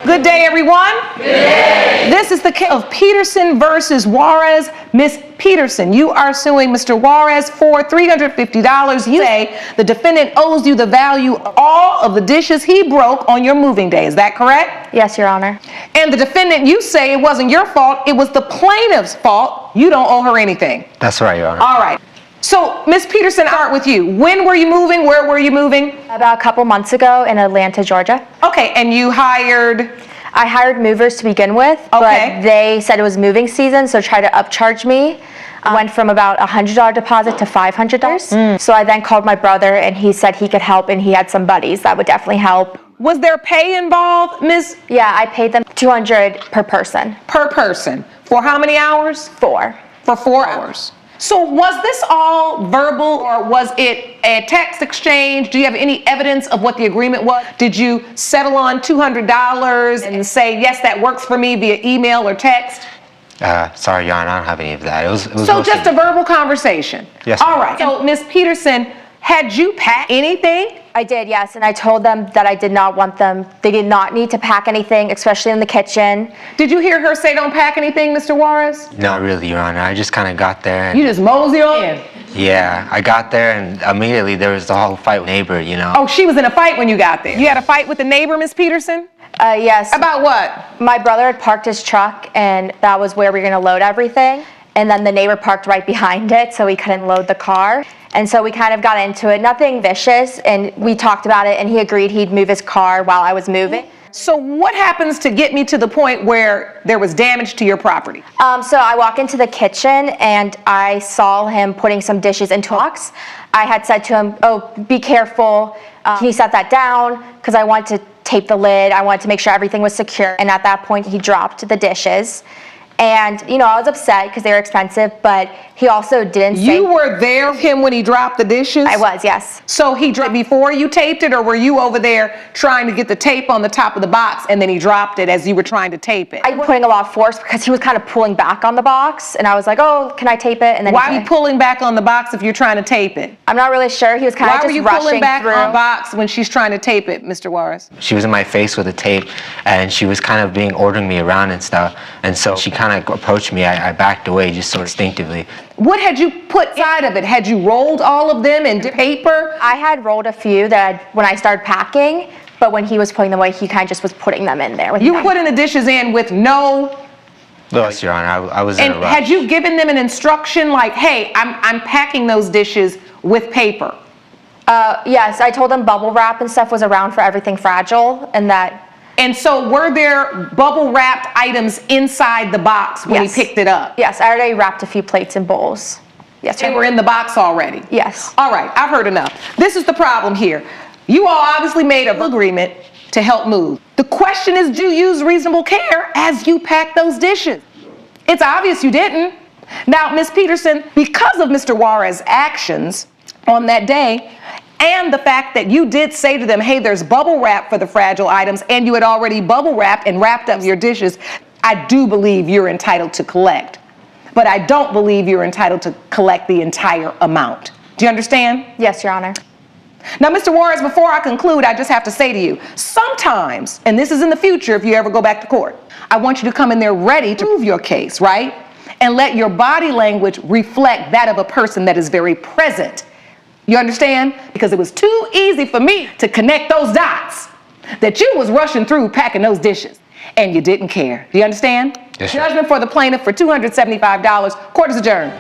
Good day, everyone. Good day. This is the case of Peterson versus Juarez. Miss Peterson, you are suing Mr. Juarez for $350. You say the defendant owes you the value of all of the dishes he broke on your moving day. Is that correct? Yes, Your Honor. And the defendant, you say it wasn't your fault, it was the plaintiff's fault. You don't owe her anything. That's right, Your Honor. All right. So, Miss Peterson, I'll start with you. When were you moving? Where were you moving? About a couple months ago in Atlanta, Georgia. Okay, and you hired? I hired movers to begin with, but they said it was moving season, so tried to upcharge me. I went from about $100 deposit to $500. So I then called my brother, and he said he could help, and he had some buddies that would definitely help. Was there pay involved, Miss? Yeah, I paid them $200 per person. Per person. For how many hours? 4. For 4 hours. So was this all verbal, or was it a text exchange? Do you have any evidence of what the agreement was? Did you settle on $200 and say, yes, that works for me via email or text? Sorry, Your Honor, I don't have any of that. It was so just a verbal conversation? Yes. All right. So, Miss Peterson, had you packed anything? I did, yes, and I told them that I did not want them. They did not need to pack anything, especially in the kitchen. Did you hear her say don't pack anything, Mr. Juarez? Not really, Your Honor. I just kind of got there. And you just mosey on in? Yeah, I got there and immediately there was the whole fight with the neighbor, you know. Oh, she was in a fight when you got there? You had a fight with the neighbor, Miss Peterson? Yes. About what? My brother had parked his truck, and that was where we were going to load everything. And then the neighbor parked right behind it, so we couldn't load the car. And so we kind of got into it, nothing vicious, and we talked about it, and he agreed he'd move his car while I was moving. So what happens to get me to the point where there was damage to your property? So I walk into the kitchen, and I saw him putting some dishes into a box. I had said to him, oh, be careful. Can you set that down? Because I wanted to tape the lid. I wanted to make sure everything was secure. And at that point, he dropped the dishes. And, you know, I was upset because they were expensive, but he also didn't say... You were there with him when he dropped the dishes? I was, yes. So he dropped before you taped it, or were you over there trying to get the tape on the top of the box and then he dropped it as you were trying to tape it? I was putting a lot of force because he was kind of pulling back on the box, and I was like, oh, can I tape it? And then why are you pulling back on the box if you're trying to tape it? I'm not really sure. He was kind of just rushing through. Why were you pulling back on the box when she's trying to tape it, Mr. Juarez? She was in my face with the tape, and she was kind of ordering me around and stuff. And so she kind of approached me. I backed away just sort of instinctively. What had you put inside of it? Had you rolled all of them in paper? I had rolled a few when I started packing, but when he was putting them away, he kind of just was putting them in there. You putting the dishes in with no... Yes, Your Honor, I was in a rush. And had you given them an instruction like, hey, I'm packing those dishes with paper? Yes, I told them bubble wrap and stuff was around for everything fragile, and that... And so were there bubble wrapped items inside the box when he picked it up? Yes, I already wrapped a few plates and bowls. Yes, they were in the box already? Yes. All right, I've heard enough. This is the problem here. You all obviously made an agreement to help move. The question is, do you use reasonable care as you pack those dishes? It's obvious you didn't. Now, Ms. Peterson, because of Mr. Juarez's actions on that day, and the fact that you did say to them, hey, there's bubble wrap for the fragile items, and you had already bubble wrapped and wrapped up your dishes, I do believe you're entitled to collect. But I don't believe you're entitled to collect the entire amount. Do you understand? Yes, Your Honor. Now, Mr. Juarez, before I conclude, I just have to say to you, sometimes, and this is in the future if you ever go back to court, I want you to come in there ready to prove your case, right? And let your body language reflect that of a person that is very present. You understand? Because it was too easy for me to connect those dots that you was rushing through packing those dishes and you didn't care. Do you understand? Yes, sir. Judgment for the plaintiff for $275. Court is adjourned.